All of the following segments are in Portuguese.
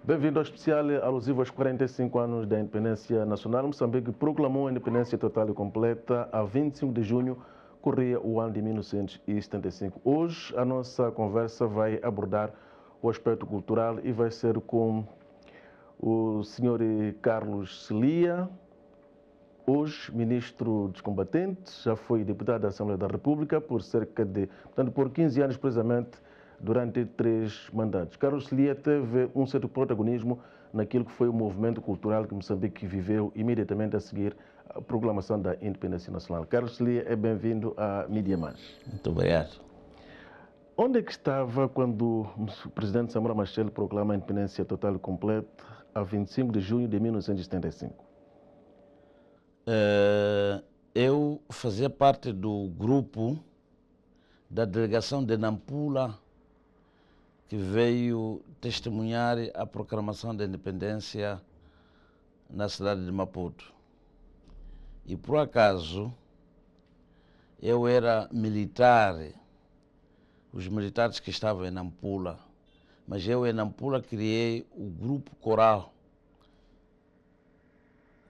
Bem-vindo ao especial alusivo aos 45 anos da independência nacional. Moçambique proclamou a independência total e completa a 25 de junho, corria o ano de 1975. Hoje a nossa conversa vai abordar o aspecto cultural e vai ser com o Sr. Carlos Celia, hoje ministro dos combatentes, já foi deputado da Assembleia da República por por 15 anos precisamente, durante 3 mandatos. Carlos Celia teve um certo protagonismo naquilo que foi o movimento cultural que Moçambique viveu imediatamente a seguir a proclamação da independência nacional. Carlos Celia é bem-vindo à Mídia Mais. Muito obrigado. Onde é que estava quando o presidente Samora Machel proclama a independência total e completa a 25 de junho de 1975? Eu fazia parte do grupo da delegação de Nampula que veio testemunhar a proclamação da independência na cidade de Maputo. E por acaso eu era militar, os militares que estavam em Nampula, mas eu em Nampula criei o grupo coral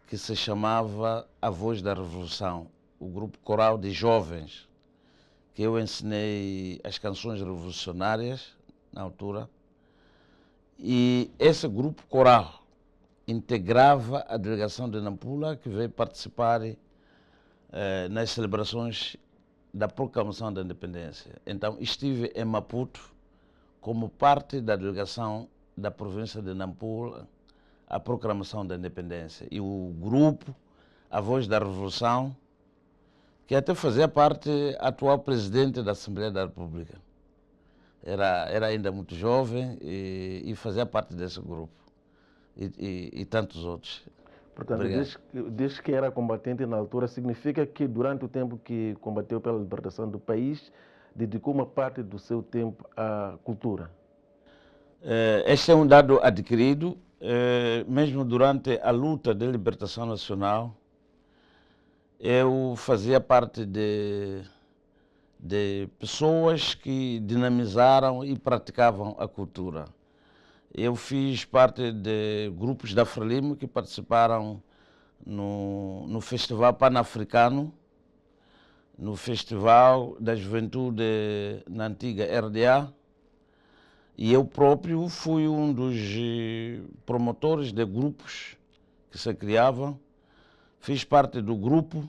que se chamava A Voz da Revolução, o grupo coral de jovens, que eu ensinei as canções revolucionárias na altura, e esse grupo coral integrava a delegação de Nampula que veio participar nas celebrações da proclamação da independência. Então estive em Maputo como parte da delegação da província de Nampula a proclamação da independência, e o grupo A Voz da Revolução, que até fazia parte atual presidente da Assembleia da República. Era ainda muito jovem e fazia parte desse grupo e tantos outros. Portanto, desde que era combatente na altura, significa que durante o tempo que combateu pela libertação do país, dedicou uma parte do seu tempo à cultura? Este é um dado adquirido, mesmo durante a luta de libertação nacional. Eu fazia parte de pessoas que dinamizaram e praticavam a cultura. Eu fiz parte de grupos da Frelimo que participaram no Festival Pan-Africano, no Festival da Juventude na antiga RDA, e eu próprio fui um dos promotores de grupos que se criavam. Fiz parte do grupo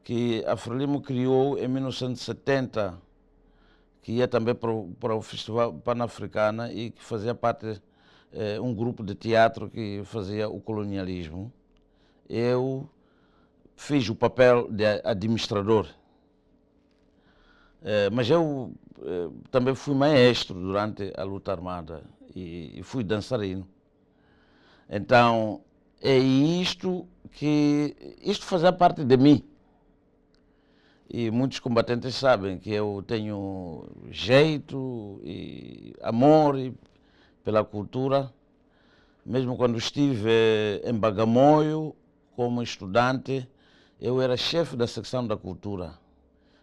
que a Frelimo criou em 1970, que ia também para o Festival Pan-Africano e que fazia parte um grupo de teatro que fazia o colonialismo. Eu fiz o papel de administrador, mas eu também fui maestro durante a luta armada e fui dançarino. Então é isto fazia parte de mim. E muitos combatentes sabem que eu tenho jeito e amor pela cultura. Mesmo quando estive em Bagamoio como estudante, eu era chefe da secção da cultura.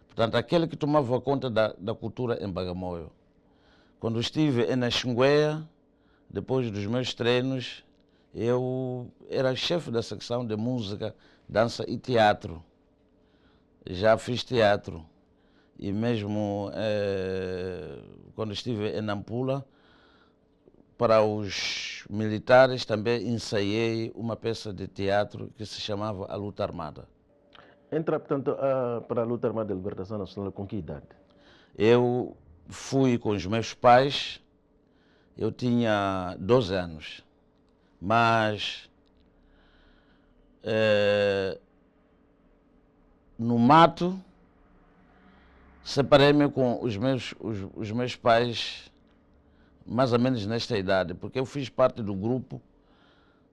Portanto, aquele que tomava conta da cultura em Bagamoio. Quando estive em Naxinguéia, depois dos meus treinos, eu era chefe da secção de música, dança e teatro. Já fiz teatro e mesmo quando estive em Nampula, para os militares também ensaiei uma peça de teatro que se chamava A Luta Armada. Entra, portanto, para a luta armada de libertação nacional com que idade? Eu fui com os meus pais, eu tinha 12 anos, mas no mato separei-me com os meus pais mais ou menos nesta idade, porque eu fiz parte do grupo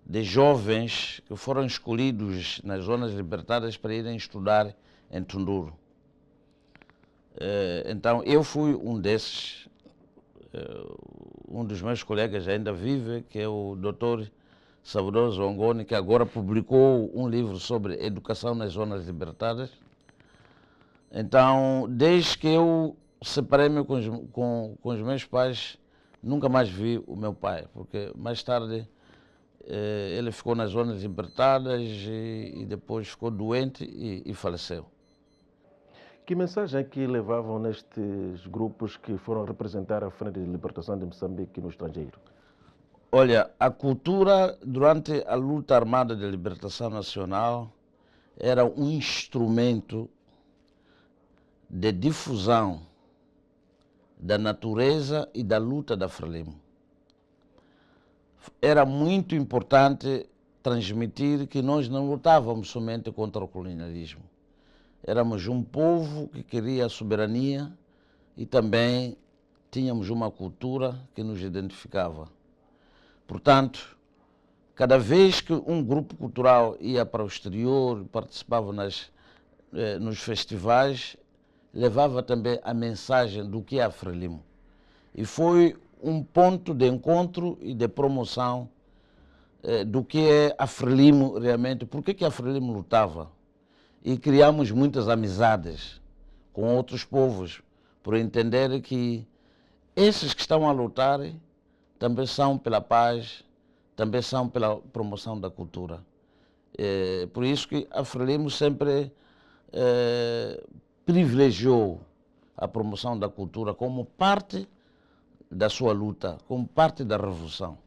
de jovens que foram escolhidos nas zonas libertadas para irem estudar em Tunduro. Então eu fui um desses. Um dos meus colegas ainda vive, que é o Dr. Sabroso Ongoni, que agora publicou um livro sobre educação nas zonas libertadas. Então, desde que eu separei-me com os meus pais, nunca mais vi o meu pai, porque mais tarde ele ficou nas zonas libertadas e depois ficou doente e faleceu. Que mensagem é que levavam nestes grupos que foram representar a Frente de Libertação de Moçambique no estrangeiro? Olha, a cultura durante a luta armada de libertação nacional era um instrumento de difusão da natureza e da luta da Frelimo. Era muito importante transmitir que nós não lutávamos somente contra o colonialismo. Éramos um povo que queria a soberania e também tínhamos uma cultura que nos identificava. Portanto, cada vez que um grupo cultural ia para o exterior, participava nos festivais, levava também a mensagem do que é a Frelimo. E foi um ponto de encontro e de promoção do que é a Frelimo realmente, por que a Frelimo lutava. E criamos muitas amizades com outros povos, por entender que esses que estão a lutar também são pela paz, também são pela promoção da cultura. Por isso que a Frelimo sempre privilegiou a promoção da cultura como parte da sua luta, como parte da revolução.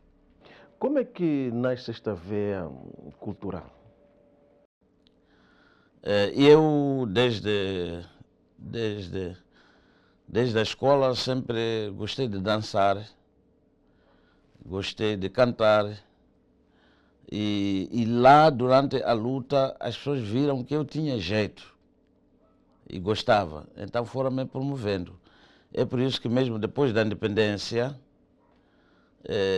Como é que nasce esta veia cultural? Eu, desde a escola, sempre gostei de dançar, gostei de cantar. E lá, durante a luta, as pessoas viram que eu tinha jeito e gostava. Então foram me promovendo. É por isso que mesmo depois da independência,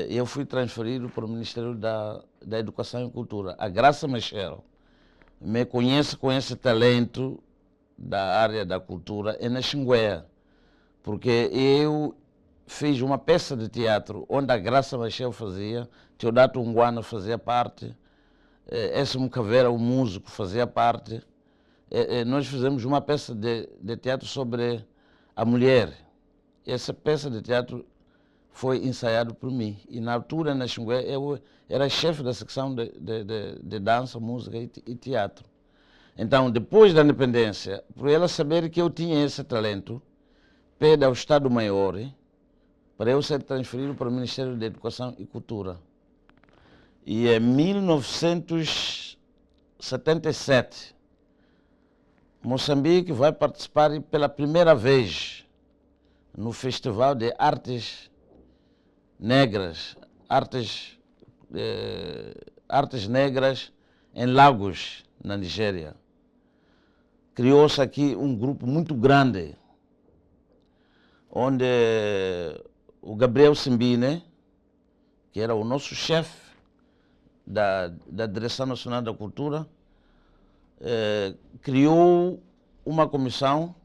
eu fui transferido para o Ministério da Educação e Cultura. A Graça Machel me conhece com esse talento da área da cultura na Xinguéia, porque eu fiz uma peça de teatro onde a Graça Machel fazia, Teodato Unguana fazia parte, Essimo Caveira, o músico, fazia parte. Nós fizemos uma peça de teatro sobre a mulher. Essa peça de teatro foi ensaiada por mim. E na altura, na Xingué, eu era chefe da secção de dança, música e teatro. Então, depois da independência, por ela saber que eu tinha esse talento, pede ao Estado-Maior para eu ser transferido para o Ministério da Educação e Cultura. E em 1977, Moçambique vai participar pela primeira vez no Festival de Artes Negras, Artes Negras em Lagos, na Nigéria. Criou-se aqui um grupo muito grande, onde o Gabriel Simbine, que era o nosso chefe da Direção Nacional da Cultura, criou uma comissão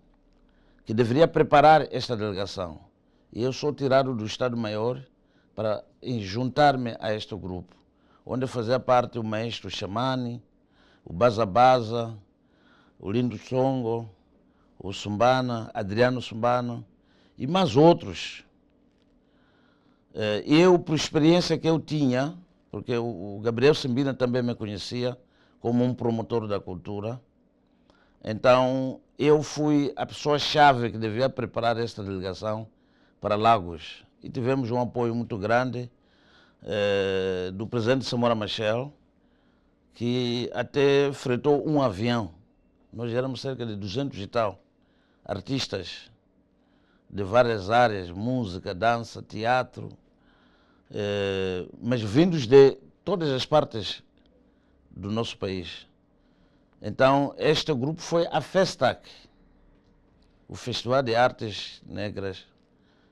que deveria preparar esta delegação. E eu sou tirado do Estado-Maior para juntar-me a este grupo, onde fazia parte o maestro Xamani, o Baza Baza, o Lindo Songo, o Sumbana, Adriano Sumbana e mais outros. Eu, por experiência que eu tinha, porque o Gabriel Simbina também me conhecia como um promotor da cultura, então eu fui a pessoa-chave que devia preparar esta delegação para Lagos. E tivemos um apoio muito grande do presidente Samora Machel, que até fretou um avião. Nós éramos cerca de 200 e tal artistas de várias áreas, música, dança, teatro, mas vindos de todas as partes do nosso país. Então, este grupo foi a FESTAC, o Festival de Artes Negras,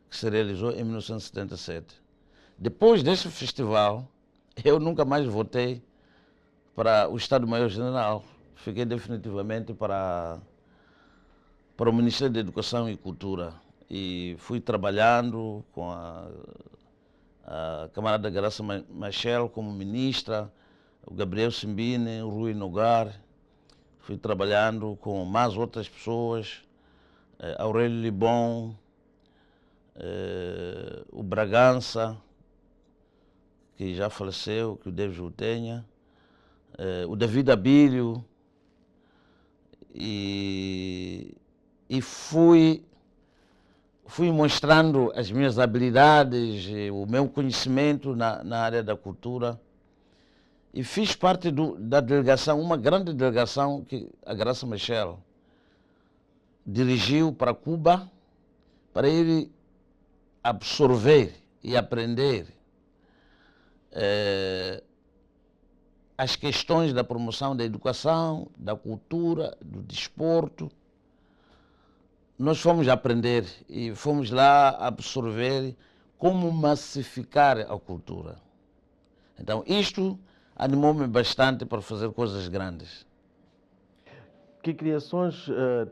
que se realizou em 1977. Depois deste festival, eu nunca mais voltei para o Estado-Maior-General. Fiquei definitivamente para o Ministério da Educação e Cultura. E fui trabalhando com a camarada Graça Machel como ministra, o Gabriel Simbine, o Rui Nogar. Fui trabalhando com mais outras pessoas, Aurélio Libon, o Bragança, que já faleceu, que o Deus o tenha, o David Abílio, e fui mostrando as minhas habilidades, o meu conhecimento na área da cultura, e fiz parte da delegação, uma grande delegação que a Graça Machel dirigiu para Cuba, para ele absorver e aprender as questões da promoção da educação, da cultura, do desporto. Nós fomos aprender e fomos lá absorver como massificar a cultura. Então isto animou-me bastante para fazer coisas grandes. Que criações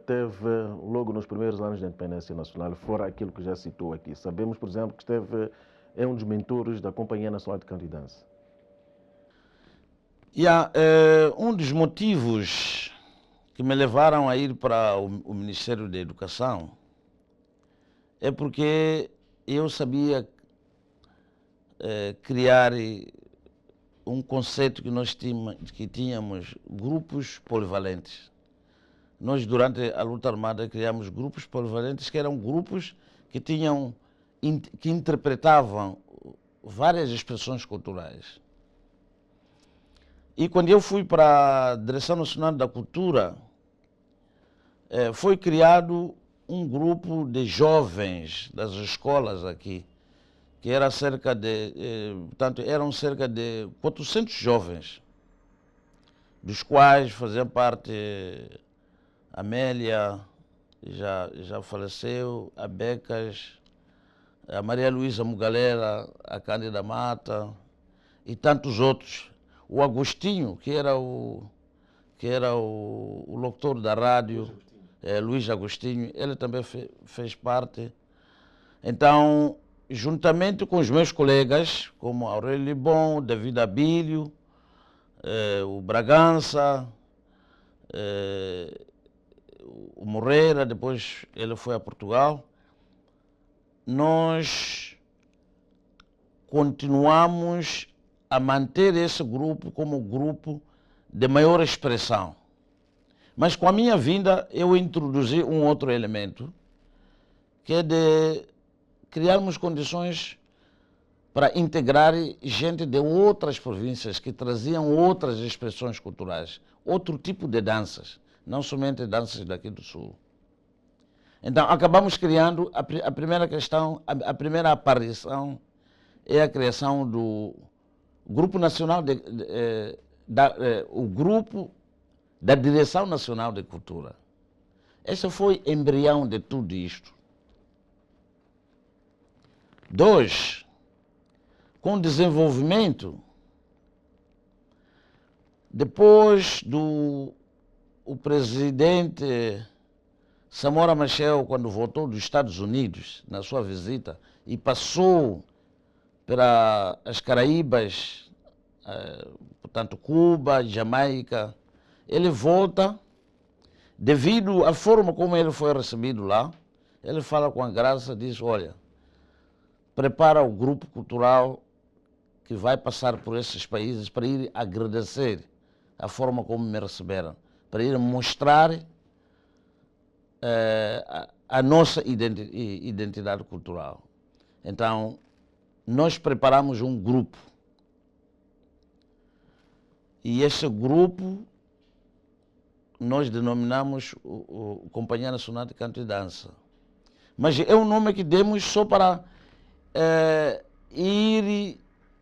teve logo nos primeiros anos da independência nacional, fora aquilo que já citou aqui? Sabemos, por exemplo, que esteve um dos mentores da Companhia Nacional de Canto e Dança. Um dos motivos que me levaram a ir para o Ministério da Educação é porque eu sabia criar um conceito que tínhamos grupos polivalentes. Nós, durante a luta armada, criamos grupos polivalentes que eram grupos que interpretavam várias expressões culturais. E quando eu fui para a Direção Nacional da Cultura, foi criado um grupo de jovens das escolas aqui, que era eram cerca de 400 jovens, dos quais faziam parte a Amélia, já faleceu, a Becas, a Maria Luísa Mugalera, a Cândida Mata e tantos outros. O Agostinho, que era o locutor da rádio, Luiz Agostinho, ele também fez parte. Então, juntamente com os meus colegas, como Aurélio Libon, David Abílio, o Bragança, o Moreira, depois ele foi a Portugal, nós continuamos a manter esse grupo como grupo de maior expressão. Mas com a minha vinda eu introduzi um outro elemento, que é de criarmos condições para integrar gente de outras províncias que traziam outras expressões culturais, outro tipo de danças, não somente danças daqui do Sul. Então acabamos criando a primeira questão, a primeira aparição é a criação do Grupo Nacional o Grupo da Direção Nacional de Cultura. Esse foi o embrião de tudo isto. 2, com o desenvolvimento, depois o presidente Samora Machel, quando voltou dos Estados Unidos, na sua visita, e passou para as Caraíbas, portanto Cuba, Jamaica, ele volta, devido à forma como ele foi recebido lá, ele fala com a Graça, diz, olha, prepara o grupo cultural que vai passar por esses países para ir agradecer a forma como me receberam, para ir mostrar a nossa identidade cultural. Então, nós preparamos um grupo. E esse grupo nós denominamos o Companhia Nacional de Canto e Dança. Mas é um nome que demos só para ir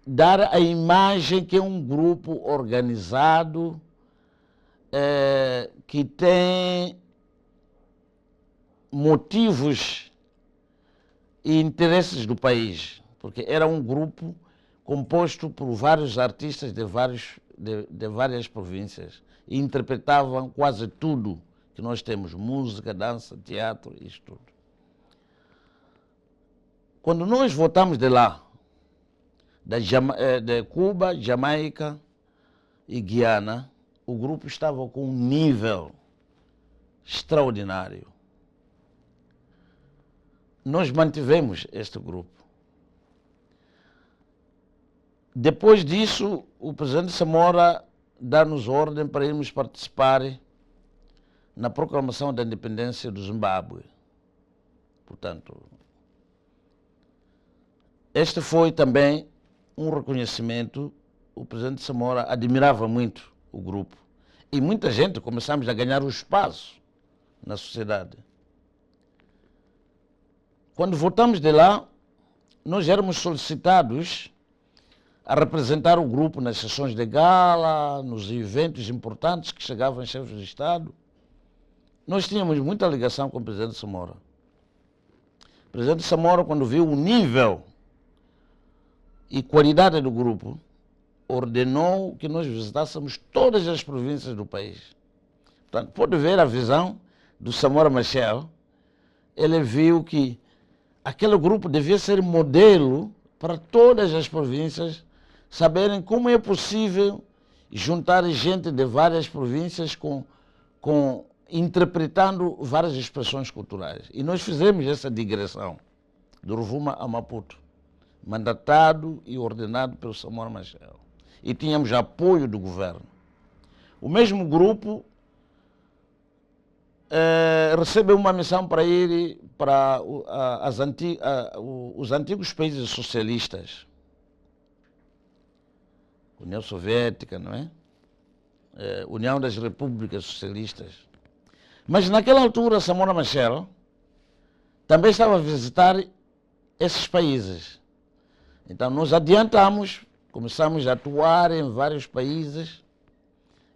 dar a imagem que é um grupo organizado, que tem motivos e interesses do país, porque era um grupo composto por vários artistas de várias províncias e interpretavam quase tudo que nós temos, música, dança, teatro, isso tudo. Quando nós voltamos de lá, de Cuba, Jamaica e Guiana, o grupo estava com um nível extraordinário. nós mantivemos este grupo. Depois disso, o presidente Samora dá-nos ordem para irmos participar na proclamação da independência do Zimbábue. Portanto, este foi também um reconhecimento. O presidente Samora admirava muito o grupo. E muita gente começamos a ganhar o espaço na sociedade. Quando voltamos de lá, nós éramos solicitados a representar o grupo nas sessões de gala, nos eventos importantes que chegavam chefes de Estado. Nós tínhamos muita ligação com o presidente Samora. O presidente Samora, quando viu o nível e qualidade do grupo, ordenou que nós visitássemos todas as províncias do país. Portanto, pode ver a visão do Samora Machel. Ele viu que aquele grupo devia ser modelo para todas as províncias, saberem como é possível juntar gente de várias províncias interpretando várias expressões culturais. E nós fizemos essa digressão do Rovuma a Maputo, mandatado e ordenado pelo Samora Machel. E tínhamos apoio do governo. O mesmo grupo recebeu uma missão para ir para os antigos países socialistas. União Soviética, não é? União das Repúblicas Socialistas. Mas naquela altura, Samora Machel também estava a visitar esses países. Então nós adiantamos, começamos a atuar em vários países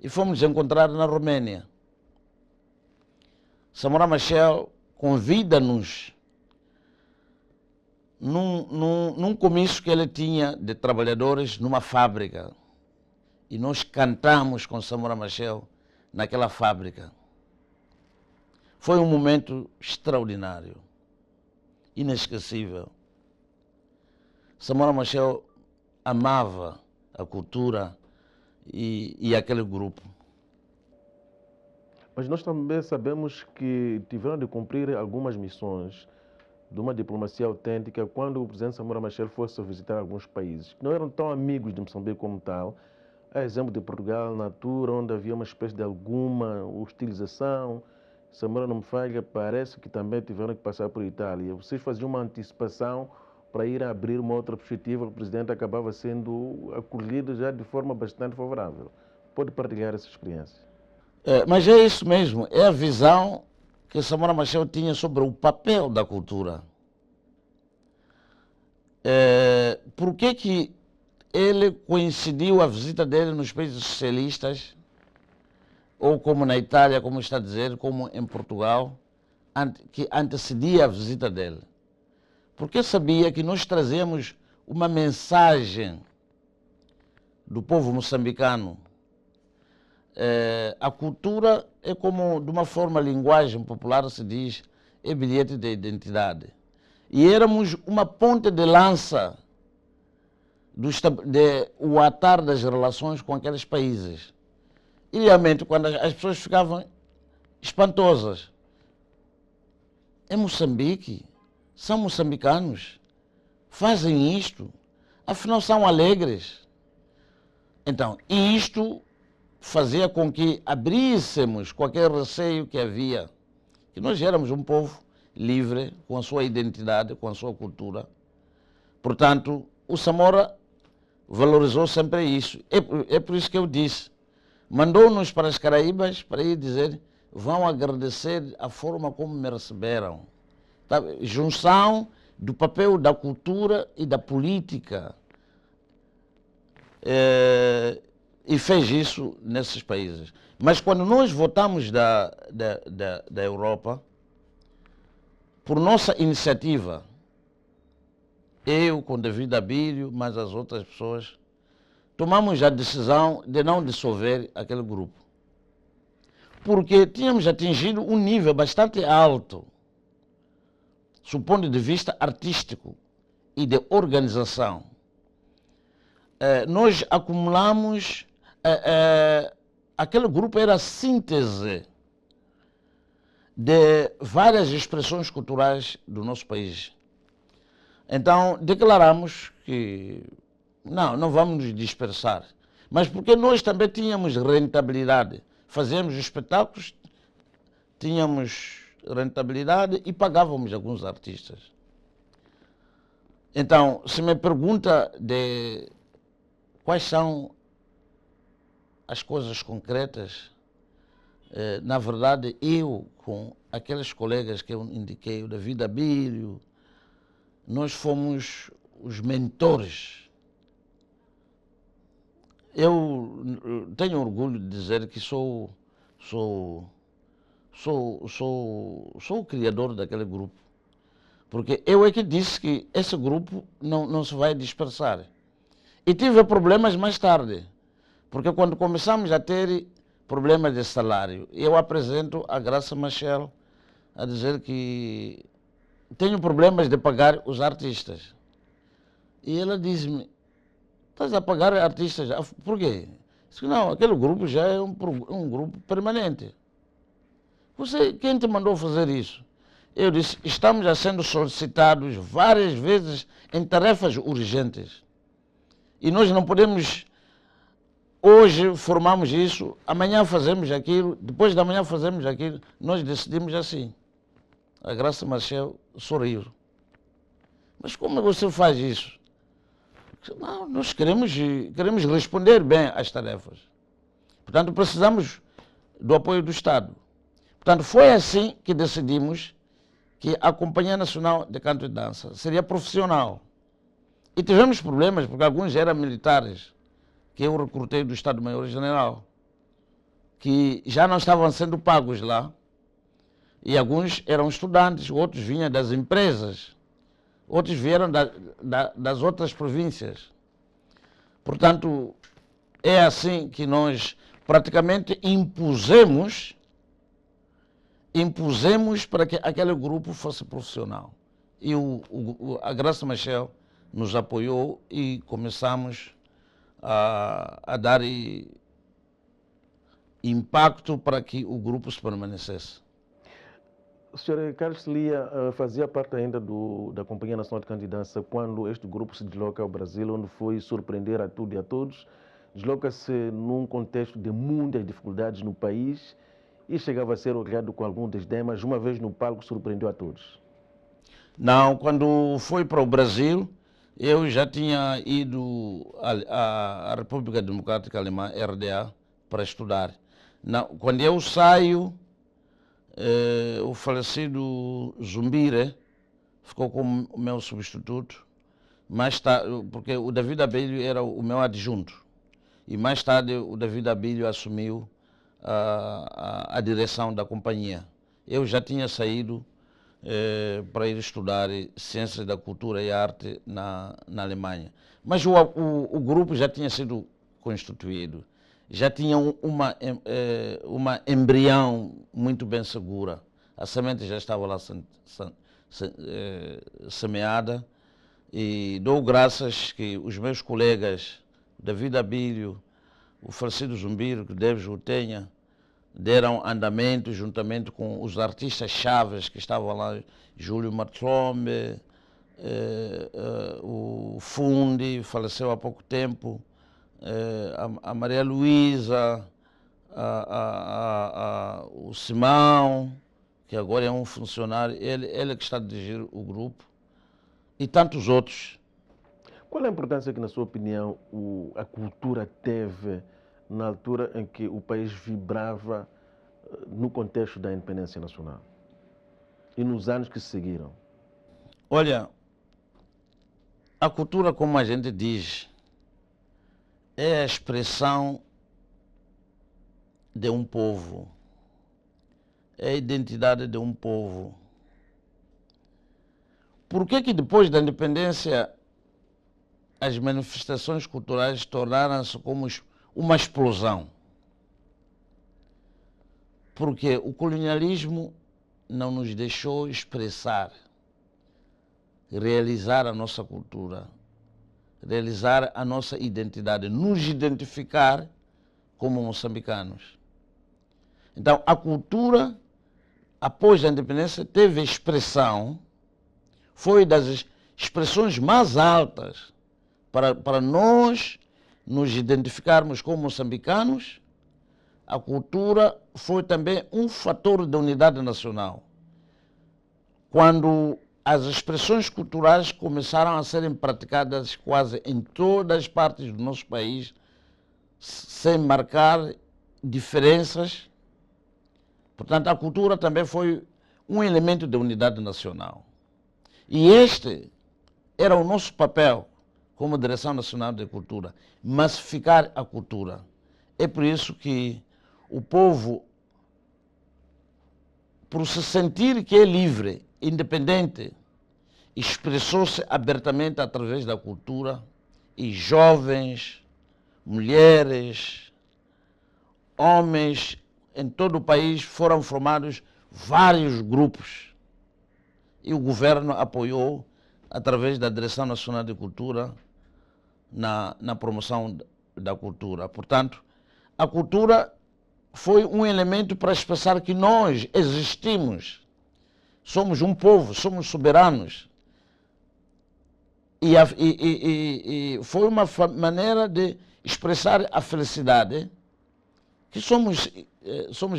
e fomos encontrar na Roménia. Samora Machel convida-nos num comício que ele tinha de trabalhadores numa fábrica. E nós cantamos com Samora Machel naquela fábrica. Foi um momento extraordinário, inesquecível. Samora Machel amava a cultura e aquele grupo. Mas nós também sabemos que tiveram de cumprir algumas missões de uma diplomacia autêntica quando o presidente Samora Machel fosse visitar alguns países que não eram tão amigos de Moçambique como tal. Há exemplo de Portugal, na altura, onde havia uma espécie de alguma hostilização. Samora não me falha, parece que também tiveram que passar por Itália. Vocês faziam uma antecipação para ir abrir uma outra perspectiva, o presidente acabava sendo acolhido já de forma bastante favorável. Pode partilhar essa experiência? Mas é isso mesmo, é a visão que Samora Machel tinha sobre o papel da cultura. Por que ele coincidiu a visita dele nos países socialistas, ou como na Itália, como está a dizer, como em Portugal, que antecedia a visita dele? Porque sabia que nós trazemos uma mensagem do povo moçambicano. A cultura é como, de uma forma, linguagem popular se diz, é bilhete de identidade. E éramos uma ponte de lança o atar das relações com aqueles países. E realmente, quando as pessoas ficavam espantosas, é Moçambique, são moçambicanos, fazem isto, afinal são alegres. Então, isto fazia com que abríssemos qualquer receio que havia, que nós éramos um povo livre, com a sua identidade, com a sua cultura. Portanto, o Samora valorizou sempre isso. É por isso que eu disse, mandou-nos para as Caraíbas para ir dizer, vão agradecer a forma como me receberam. Tá? Junção do papel da cultura e da política. E fez isso nesses países. Mas quando nós voltamos da Europa, por nossa iniciativa, eu com devido abílio, mas as outras pessoas, tomamos a decisão de não dissolver aquele grupo. Porque tínhamos atingido um nível bastante alto, do ponto de vista artístico e de organização. Nós acumulamos, aquele grupo era a síntese de várias expressões culturais do nosso país. Então, declaramos que não vamos nos dispersar, mas porque nós também tínhamos rentabilidade. Fazíamos espetáculos, tínhamos rentabilidade e pagávamos alguns artistas. Então, se me pergunta de quais são as coisas concretas, na verdade, eu, com aqueles colegas que eu indiquei, o David Abílio, nós fomos os mentores. Eu tenho orgulho de dizer que sou o criador daquele grupo. Porque eu é que disse que esse grupo não se vai dispersar. E tive problemas mais tarde. Porque quando começamos a ter problemas de salário, eu apresento a Graça Machel a dizer que tenho problemas de pagar os artistas. E ela diz-me, estás a pagar artistas? Por quê? Disse, não, aquele grupo já é um grupo permanente. Quem te mandou fazer isso? Eu disse, estamos a sendo solicitados várias vezes em tarefas urgentes. E nós não podemos, hoje formamos isso, amanhã fazemos aquilo, depois da manhã fazemos aquilo. Nós decidimos assim. A Graça Machel sorriu. Mas como você faz isso? Não, nós queremos responder bem às tarefas. Portanto, precisamos do apoio do Estado. Portanto, foi assim que decidimos que a Companhia Nacional de Canto e Dança seria profissional. E tivemos problemas, porque alguns eram militares, que eu recrutei do Estado-Maior-General, que já não estavam sendo pagos lá. E alguns eram estudantes, outros vinham das empresas, outros vieram das outras províncias. Portanto, é assim que nós praticamente impusemos para que aquele grupo fosse profissional. E a Graça Machel nos apoiou e começamos a dar impacto para que o grupo se permanecesse. O senhor Carlos Lia fazia parte ainda da Companhia Nacional de Canto e Dança quando este grupo se desloca ao Brasil, onde foi surpreender a tudo e a todos. Desloca-se num contexto de muitas dificuldades no país e chegava a ser olhado com algum desdém, mas uma vez no palco surpreendeu a todos. Não, quando foi para o Brasil, eu já tinha ido à República Democrática Alemã, RDA, para estudar. Não, quando eu saio, o falecido Zumbire ficou como o meu substituto, mais tarde, porque o David Abílio era o meu adjunto. E mais tarde o David Abílio assumiu a direção da companhia. Eu já tinha saído para ir estudar Ciências da Cultura e Arte na Alemanha. Mas o grupo já tinha sido constituído, já tinha uma embrião muito bem segura. A semente já estava lá semeada e dou graças que os meus colegas, David Abílio, o falecido Zumbiro, que Deus o tenha, deram andamento juntamente com os artistas chaves que estavam lá, Júlio Martlombe, o Fundi, faleceu há pouco tempo, a Maria Luísa, o Simão, que agora é um funcionário, ele que está a dirigir o grupo, e tantos outros. Qual é a importância que, na sua opinião, a cultura teve na altura em que o país vibrava no contexto da independência nacional e nos anos que se seguiram? Olha, a cultura, como a gente diz, é a expressão de um povo, é a identidade de um povo. Por que depois da independência as manifestações culturais tornaram-se como uma explosão? Porque o colonialismo não nos deixou expressar, realizar a nossa cultura, realizar a nossa identidade, nos identificar como moçambicanos. Então, a cultura após a independência, teve expressão, foi das expressões mais altas para nós nos identificarmos como moçambicanos. A cultura foi também um fator de unidade nacional. Quando as expressões culturais começaram a serem praticadas quase em todas as partes do nosso país, sem marcar diferenças, portanto, a cultura também foi um elemento de unidade nacional. E este era o nosso papel como Direção Nacional de Cultura, massificar a cultura. É por isso que o povo, por se sentir que é livre, independente, expressou-se abertamente através da cultura, e jovens, mulheres, homens, em todo o país foram formados vários grupos e o governo apoiou através da Direção Nacional de Cultura na promoção da cultura. Portanto, a cultura foi um elemento para expressar que nós existimos, somos um povo, somos soberanos. E foi uma maneira de expressar a felicidade, que somos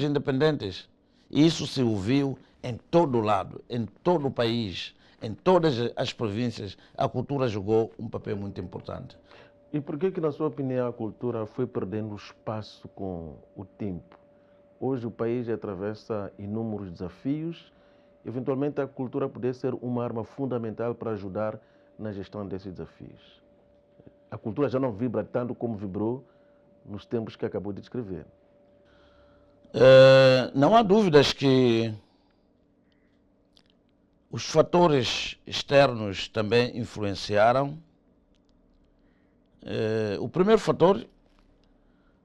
independentes. E isso se ouviu em todo lado, em todo o país, em todas as províncias. A cultura jogou um papel muito importante. E por que, na sua opinião, a cultura foi perdendo espaço com o tempo? Hoje o país atravessa inúmeros desafios. Eventualmente a cultura poderia ser uma arma fundamental para ajudar na gestão desses desafios. A cultura já não vibra tanto como vibrou nos tempos que acabou de descrever. Não há dúvidas que os fatores externos também influenciaram. O primeiro fator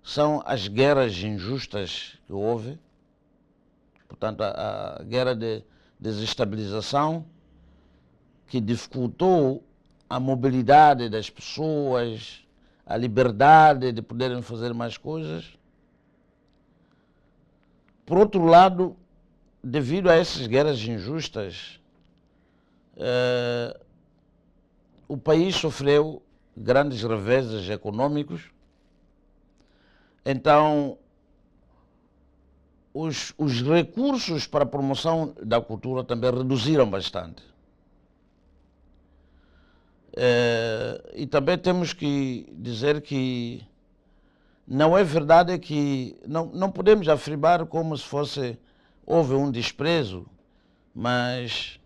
são as guerras injustas que houve, portanto a guerra de desestabilização, que dificultou a mobilidade das pessoas, a liberdade de poderem fazer mais coisas. Por outro lado, devido a essas guerras injustas, o país sofreu grandes reveses econômicos. Então, os recursos para a promoção da cultura também reduziram bastante. E também temos que dizer que não é verdade que não podemos afirmar como se houve um desprezo, mas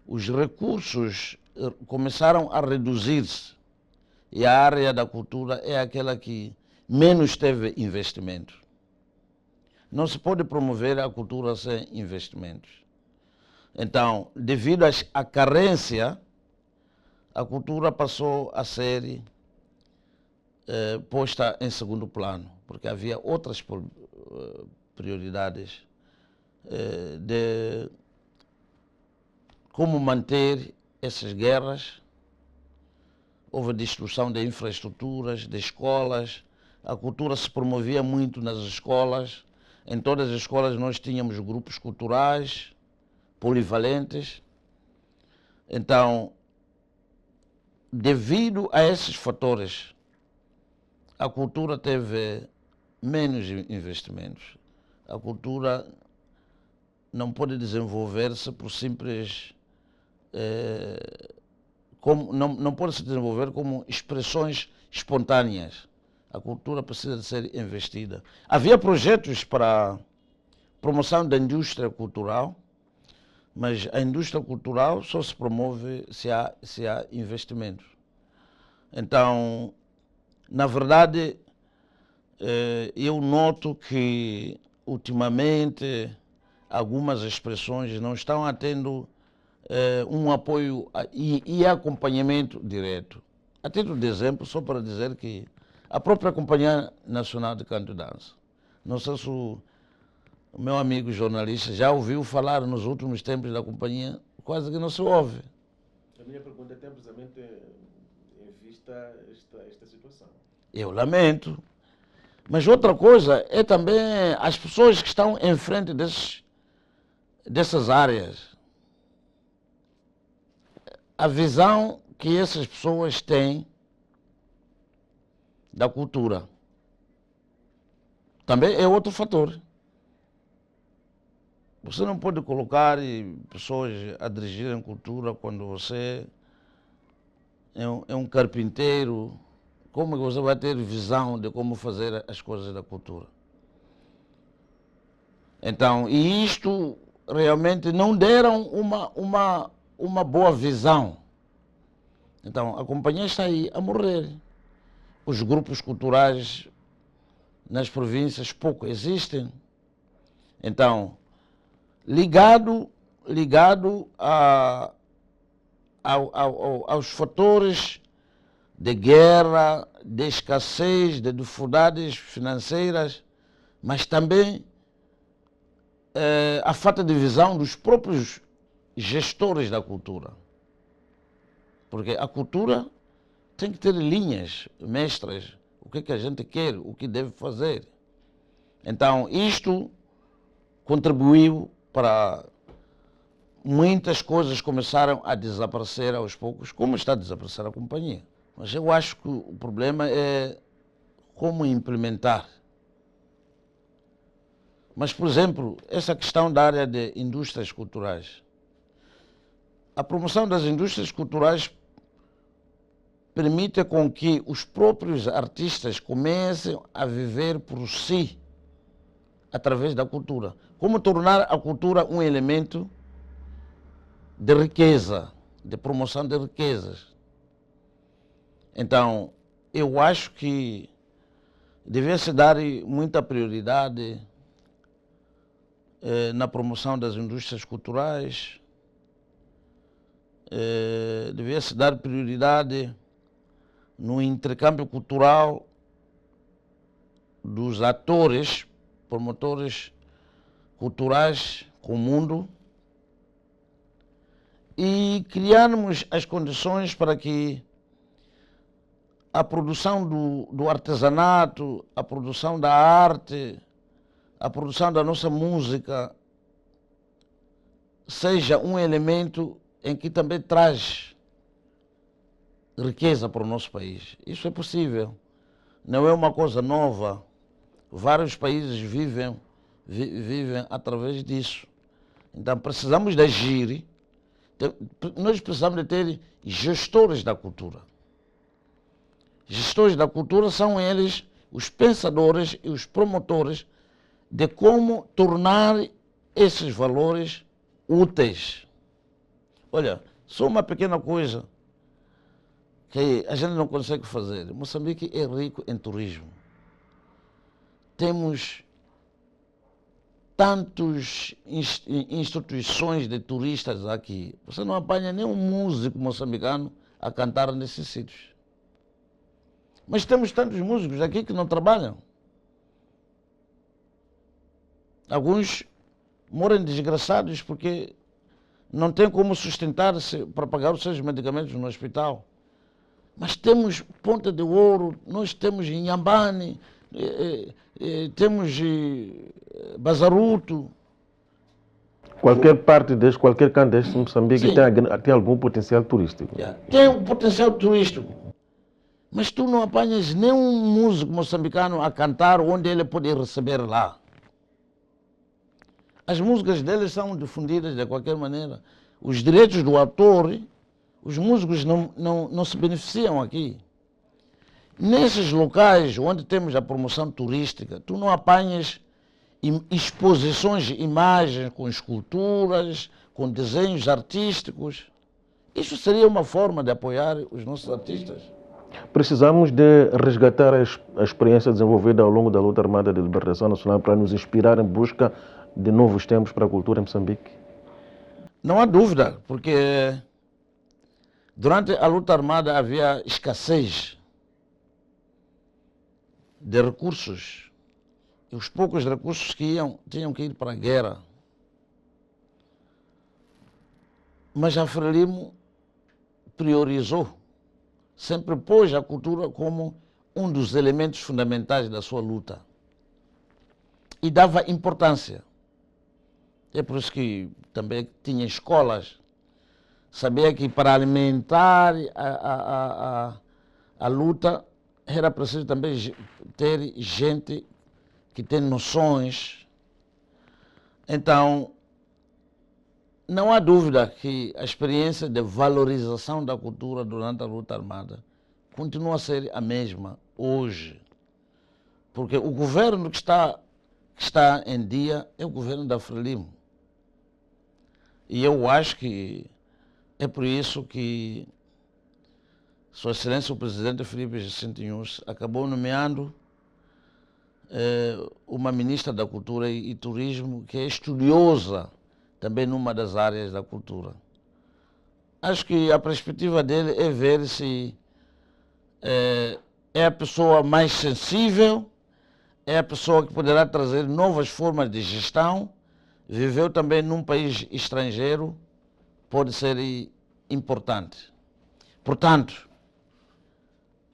os recursos começaram a reduzir-se e a área da cultura é aquela que menos teve investimento. Não se pode promover a cultura sem investimentos. Então, devido à carência, a cultura passou a ser posta em segundo plano, porque havia outras prioridades de como manter essas guerras. Houve destruição de infraestruturas, de escolas. A cultura se promovia muito nas escolas. Em todas as escolas nós tínhamos grupos culturais polivalentes. Então, devido a esses fatores, a cultura teve menos investimentos. A cultura não pode desenvolver-se por simples... não pode se desenvolver como expressões espontâneas. A cultura precisa de ser investida. Havia projetos para promoção da indústria cultural, mas a indústria cultural só se promove se há investimentos. Então, na verdade, eu noto que ultimamente algumas expressões não estão tendo um apoio e acompanhamento direto. A título de exemplo, só para dizer que a própria Companhia Nacional de Canto e Dança, não sei se o meu amigo jornalista já ouviu falar nos últimos tempos da companhia, quase que não se ouve. A minha pergunta é precisamente em vista esta situação. Eu lamento. Mas outra coisa é também as pessoas que estão em frente desses dessas áreas, a visão que essas pessoas têm da cultura também é outro fator. Você não pode colocar pessoas a dirigirem cultura quando você é um carpinteiro. Como você vai ter visão de como fazer as coisas da cultura? Então, e isto realmente não deram uma boa visão. Então, a companhia está aí a morrer. Os grupos culturais nas províncias pouco existem. Então, ligado aos fatores de guerra, de escassez, de dificuldades financeiras, mas também a falta de visão dos próprios gestores da cultura. Porque a cultura tem que ter linhas mestras, o que a gente quer, o que deve fazer. Então, isto contribuiu para muitas coisas começaram a desaparecer aos poucos, como está a desaparecer a companhia. Mas eu acho que o problema é como implementar. Mas, por exemplo, essa questão da área de indústrias culturais. A promoção das indústrias culturais permite com que os próprios artistas comecem a viver por si, através da cultura. Como tornar a cultura um elemento de riqueza, de promoção de riquezas. Então, eu acho que devia-se dar muita prioridade na promoção das indústrias culturais, devia-se dar prioridade no intercâmbio cultural dos atores, promotores culturais com o mundo e criarmos as condições para que a produção do artesanato, a produção da arte, a produção da nossa música seja um elemento em que também traz riqueza para o nosso país. Isso é possível, não é uma coisa nova. Vários países vivem através disso. Então precisamos de agir, nós precisamos de ter gestores da cultura. Gestores da cultura são eles os pensadores e os promotores de como tornar esses valores úteis. Olha, só uma pequena coisa que a gente não consegue fazer. Moçambique é rico em turismo. Temos tantas instituições de turistas aqui. Você não apanha nenhum músico moçambicano a cantar nesses sítios. Mas temos tantos músicos aqui que não trabalham. Alguns moram desgraçados porque não têm como sustentar-se para pagar os seus medicamentos no hospital. Mas temos Ponta de Ouro, nós temos Inhambane, temos Bazaruto. Qualquer parte deste, qualquer canto deste Moçambique tem algum potencial turístico. Tem um potencial turístico. Mas tu não apanhas nenhum músico moçambicano a cantar onde ele pode receber lá. As músicas deles são difundidas de qualquer maneira. Os direitos do autor, os músicos não se beneficiam aqui. Nesses locais onde temos a promoção turística, tu não apanhas exposições de imagens com esculturas, com desenhos artísticos. Isso seria uma forma de apoiar os nossos artistas. Precisamos de resgatar a experiência desenvolvida ao longo da luta armada de libertação nacional para nos inspirar em busca de novos tempos para a cultura em Moçambique? Não há dúvida, porque durante a luta armada havia escassez de recursos. E os poucos recursos que tinham que ir para a guerra. Mas a Frelimo priorizou, sempre pôs a cultura como um dos elementos fundamentais da sua luta. E dava importância. É por isso que também tinha escolas. Sabia que para alimentar a luta era preciso também ter gente que tem noções. Então, não há dúvida que a experiência de valorização da cultura durante a luta armada continua a ser a mesma hoje. Porque o governo que está em dia é o governo da Frelimo. E eu acho que é por isso que Sua Excelência o Presidente Filipe Jacinto Nyusi acabou nomeando uma ministra da Cultura e Turismo que é estudiosa também numa das áreas da cultura. Acho que a perspectiva dele é ver se é a pessoa mais sensível, é a pessoa que poderá trazer novas formas de gestão, viveu também num país estrangeiro, pode ser importante. Portanto,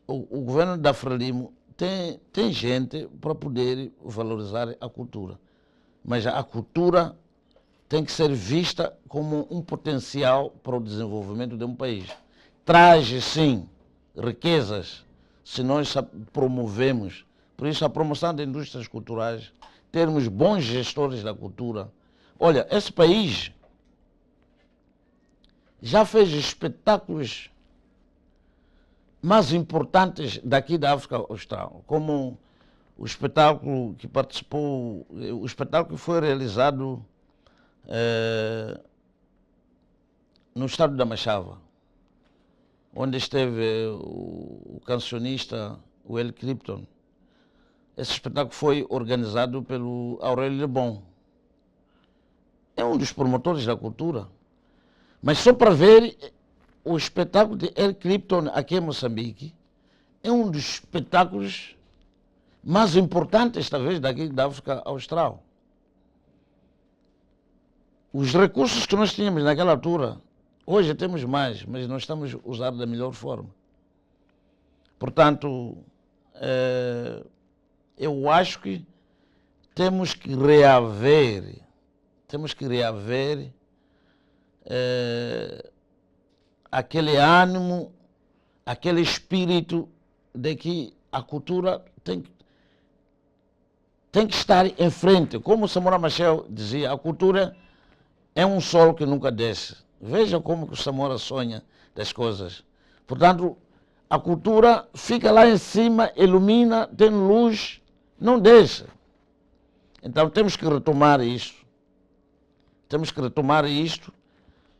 o governo da Frelimo tem gente para poder valorizar a cultura, mas a cultura tem que ser vista como um potencial para o desenvolvimento de um país. Traz, sim, riquezas, se nós promovemos. Por isso, a promoção de indústrias culturais, termos bons gestores da cultura. Olha, esse país já fez espetáculos mais importantes daqui da África Austral, como o espetáculo que participou, o espetáculo que foi realizado no estado da Machava, onde esteve o cancionista Will Clipton. Esse espetáculo foi organizado pelo Aurélio Lebon. É um dos promotores da cultura. Mas só para ver o espetáculo de El Clipton aqui em Moçambique, é um dos espetáculos mais importantes, talvez, daqui da África Austral. Os recursos que nós tínhamos naquela altura, hoje temos mais, mas nós estamos a usar da melhor forma. Portanto, eu acho que temos que reaver aquele ânimo, aquele espírito de que a cultura tem que estar em frente. Como Samora Machel dizia, a cultura é um sol que nunca desce. Veja como que o Samora sonha das coisas. Portanto, a cultura fica lá em cima, ilumina, tem luz, não deixa. Então temos que retomar isto. Temos que retomar isto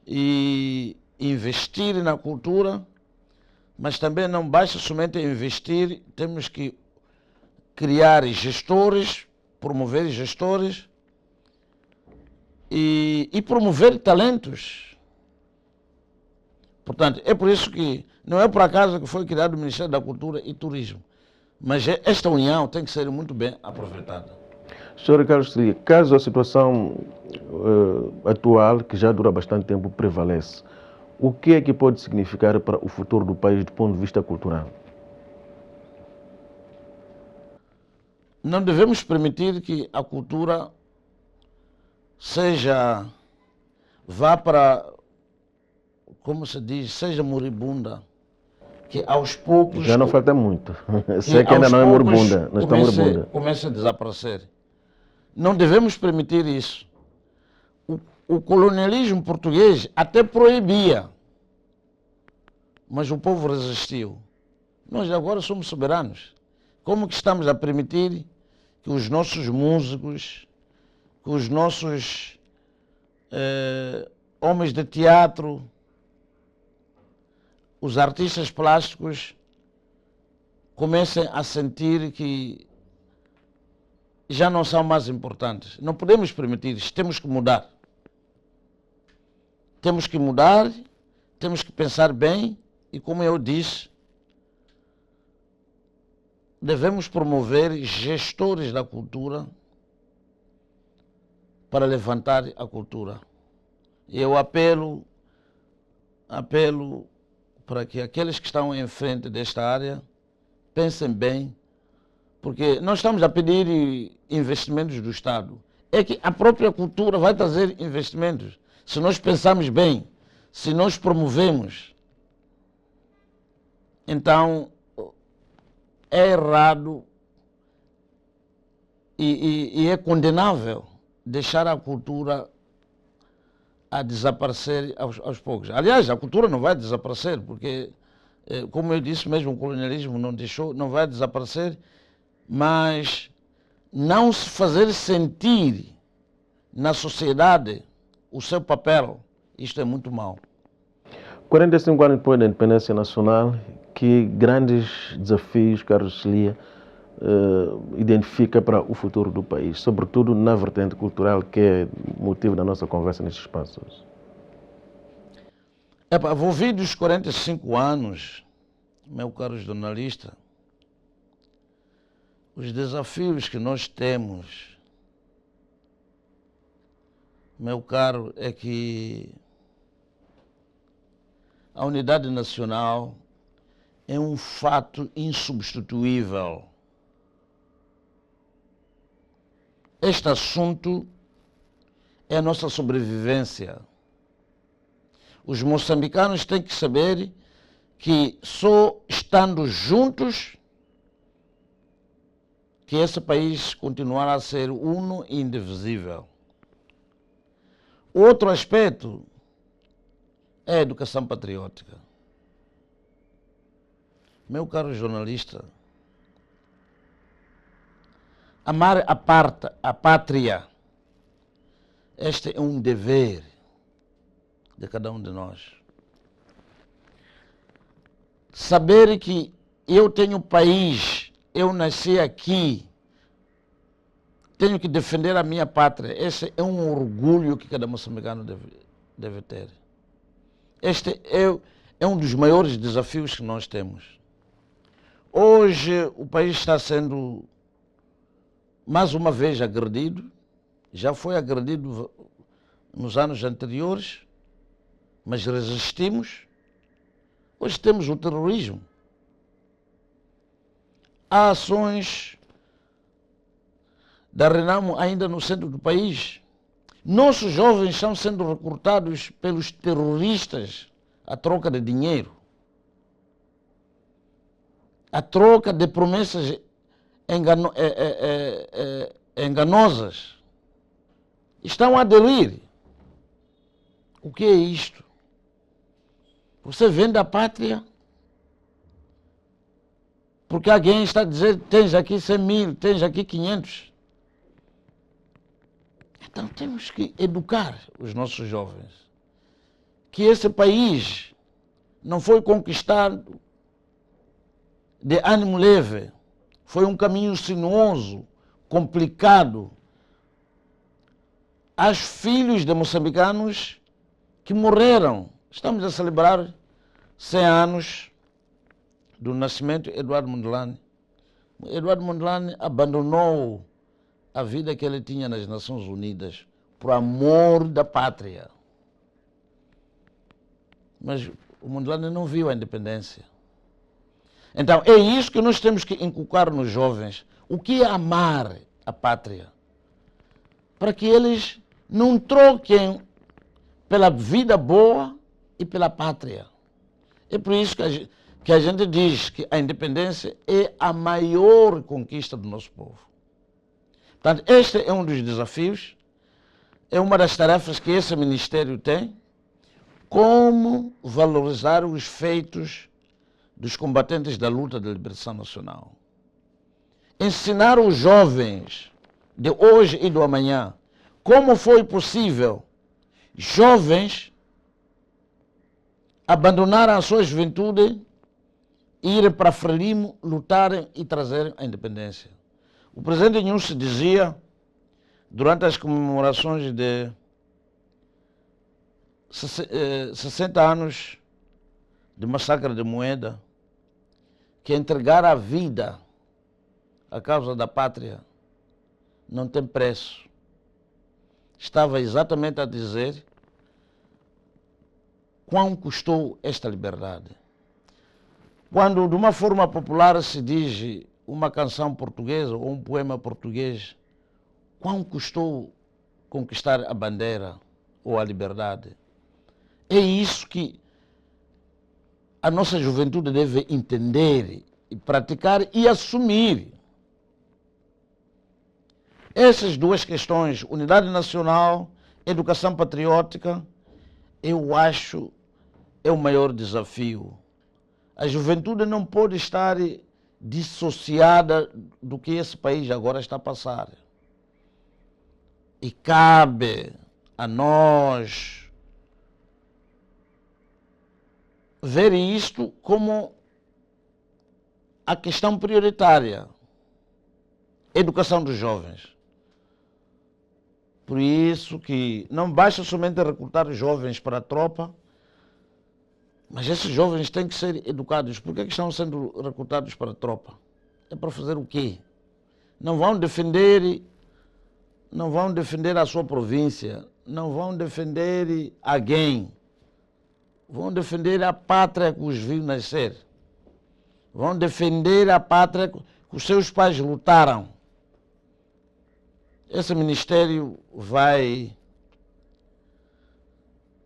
e investir na cultura, mas também não basta somente investir, temos que criar gestores, promover gestores e promover talentos. Portanto, é por isso que não é por acaso que foi criado o Ministério da Cultura e Turismo, mas esta união tem que ser muito bem aproveitada. Sr. Carlos Celia, caso a situação atual, que já dura bastante tempo, prevalece, o que é que pode significar para o futuro do país do ponto de vista cultural? Não devemos permitir que a cultura vá para, como se diz, seja moribunda, que aos poucos... Já não falta muito, sei que ainda não é moribunda, não está moribunda. Começa a desaparecer. Não devemos permitir isso. O colonialismo português até proibia, mas o povo resistiu. Nós agora somos soberanos. Como que estamos a permitir que os nossos músicos, que os nossos homens de teatro, os artistas plásticos comecem a sentir que já não são mais importantes? Não podemos permitir isso, temos que mudar. Temos que mudar, temos que pensar bem e, como eu disse, devemos promover gestores da cultura para levantar a cultura. Eu apelo para que aqueles que estão em frente desta área pensem bem, porque nós estamos a pedir investimentos do Estado. é que a própria cultura vai trazer investimentos. Se nós pensarmos bem, se nós promovemos, então é errado e é condenável deixar a cultura a desaparecer aos poucos. Aliás, a cultura não vai desaparecer, porque, como eu disse mesmo, o colonialismo não deixou, não vai desaparecer, mas não se fazer sentir na sociedade o seu papel, isto é muito mau. 45 anos depois da independência nacional, que grandes desafios Carlos Celia identifica para o futuro do país, sobretudo na vertente cultural, que é motivo da nossa conversa nestes espaços? Envolvido os 45 anos, meu caro jornalista, os desafios que nós temos, meu caro, é que a unidade nacional é um fato insubstituível. Este assunto é a nossa sobrevivência. Os moçambicanos têm que saber que só estando juntos que esse país continuará a ser uno e indivisível. Outro aspecto é a educação patriótica. Meu caro jornalista, amar a pátria, este é um dever de cada um de nós. Saber que eu tenho país, eu nasci aqui, tenho que defender a minha pátria. Esse é um orgulho que cada moçambicano deve ter. Este é um dos maiores desafios que nós temos. Hoje o país está sendo mais uma vez agredido, já foi agredido nos anos anteriores, mas resistimos. Hoje temos o terrorismo. Há ações da Renamo ainda no centro do país. Nossos jovens estão sendo recrutados pelos terroristas à troca de dinheiro, à troca de promessas enganosas. Estão a aderir. O que é isto? Você vende a pátria porque alguém está a dizer tens aqui 100 mil, tens aqui 500. Então temos que educar os nossos jovens que esse país não foi conquistado de ânimo leve, foi um caminho sinuoso, complicado. Há filhos de moçambicanos que morreram. Estamos a celebrar 100 anos do nascimento de Eduardo Mondlane. Eduardo Mondlane abandonou a vida que ele tinha nas Nações Unidas por amor da pátria. Mas o Mondlane não viu a independência. Então é isso que nós temos que inculcar nos jovens. O que é amar a pátria? Para que eles não troquem pela vida boa e pela pátria. É por isso que a gente diz que a independência é a maior conquista do nosso povo. Portanto, este é um dos desafios, é uma das tarefas que esse ministério tem, como valorizar os feitos dos combatentes da luta de libertação nacional. Ensinar os jovens de hoje e do amanhã como foi possível jovens abandonarem a sua juventude, irem para Frelimo, lutarem e trazerem a independência. O presidente Nyusi dizia, durante as comemorações de 60 anos de massacre de Moeda, que entregar a vida à causa da pátria não tem preço. Estava exatamente a dizer quão custou esta liberdade. Quando de uma forma popular se diz uma canção portuguesa ou um poema português, quão custou conquistar a bandeira ou a liberdade. É isso que a nossa juventude deve entender e praticar e assumir. Essas duas questões, unidade nacional, educação patriótica, eu acho é o maior desafio. A juventude não pode estar dissociada do que esse país agora está a passar. E cabe a nós ver isto como a questão prioritária. Educação dos jovens. Por isso que não basta somente recrutar jovens para a tropa, mas esses jovens têm que ser educados. Por que estão sendo recrutados para a tropa? É para fazer o quê? Não vão defender a sua província, não vão defender alguém, vão defender a pátria que os viu nascer, vão defender a pátria que os seus pais lutaram. Esse ministério vai,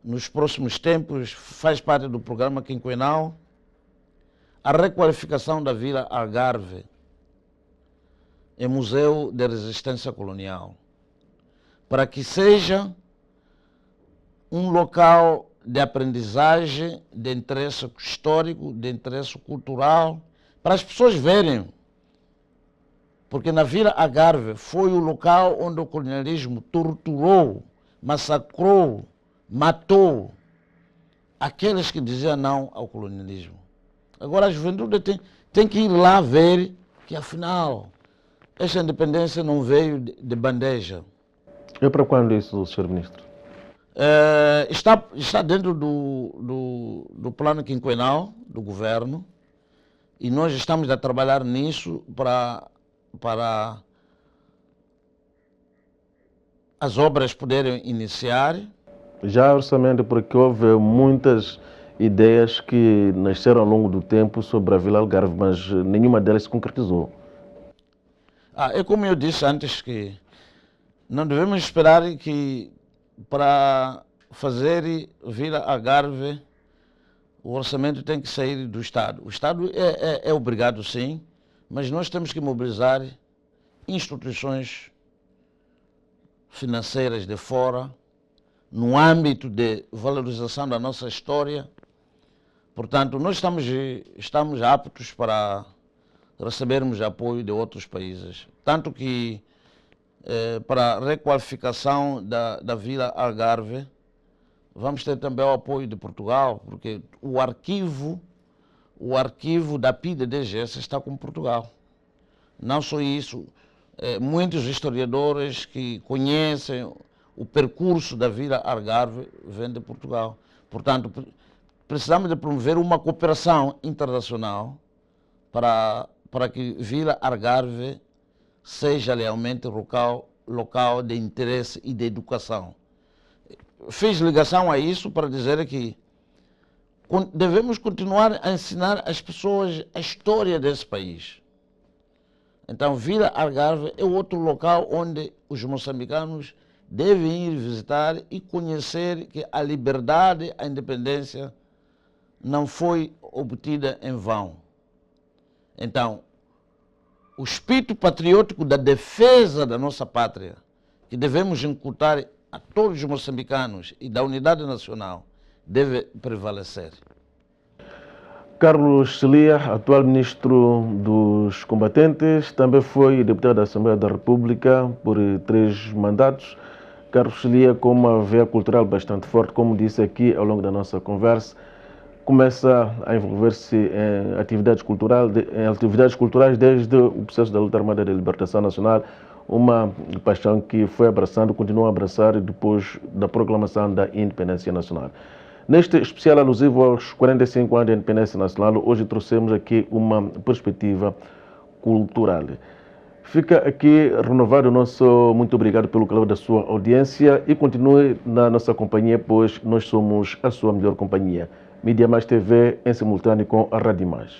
nos próximos tempos, faz parte do programa quinquenal, a requalificação da Vila Algarve em Museu de Resistência Colonial, para que seja um local de aprendizagem, de interesse histórico, de interesse cultural, para as pessoas verem. Porque na Vila Algarve foi o local onde o colonialismo torturou, massacrou, matou aqueles que diziam não ao colonialismo. Agora a juventude tem que ir lá ver que afinal esta independência não veio de bandeja. E para quando isso, Sr. Ministro? Está dentro do plano quinquenal do governo e nós estamos a trabalhar nisso para as obras poderem iniciar. Já orçamento, porque houve muitas ideias que nasceram ao longo do tempo sobre a Vila Algarve, mas nenhuma delas se concretizou. É como eu disse antes, que não devemos esperar que para fazer Vila Algarve o orçamento tem que sair do Estado. O Estado é obrigado, sim, mas nós temos que mobilizar instituições financeiras de fora, no âmbito de valorização da nossa história. Portanto, nós estamos aptos para recebermos apoio de outros países. Tanto que, para a requalificação da Vila Algarve, vamos ter também o apoio de Portugal, porque o arquivo da PIDE-DGS está com Portugal. Não só isso, muitos historiadores que conhecem o percurso da Vila Algarve vêm de Portugal. Portanto, precisamos de promover uma cooperação internacional para que Vila Algarve seja realmente local de interesse e de educação. Fiz ligação a isso para dizer que devemos continuar a ensinar às pessoas a história desse país. Então, Vila Algarve é outro local onde os moçambicanos devem ir visitar e conhecer que a liberdade, a independência não foi obtida em vão. Então, o espírito patriótico da defesa da nossa pátria, que devemos inculcar a todos os moçambicanos e da unidade nacional, deve prevalecer. Carlos Celia, atual ministro dos combatentes, também foi deputado da Assembleia da República por 3 mandatos. Carlos Celia, com uma veia cultural bastante forte, como disse aqui ao longo da nossa conversa, começa a envolver-se em atividades culturais desde o processo da luta armada de libertação nacional, uma paixão que foi abraçando, continua a abraçar depois da proclamação da independência nacional. Neste especial alusivo aos 45 anos da independência nacional, hoje trouxemos aqui uma perspectiva cultural. Fica aqui renovado o nosso muito obrigado pelo calor da sua audiência e continue na nossa companhia, pois nós somos a sua melhor companhia. Mídia Mais TV em simultâneo com a Rádio Mais.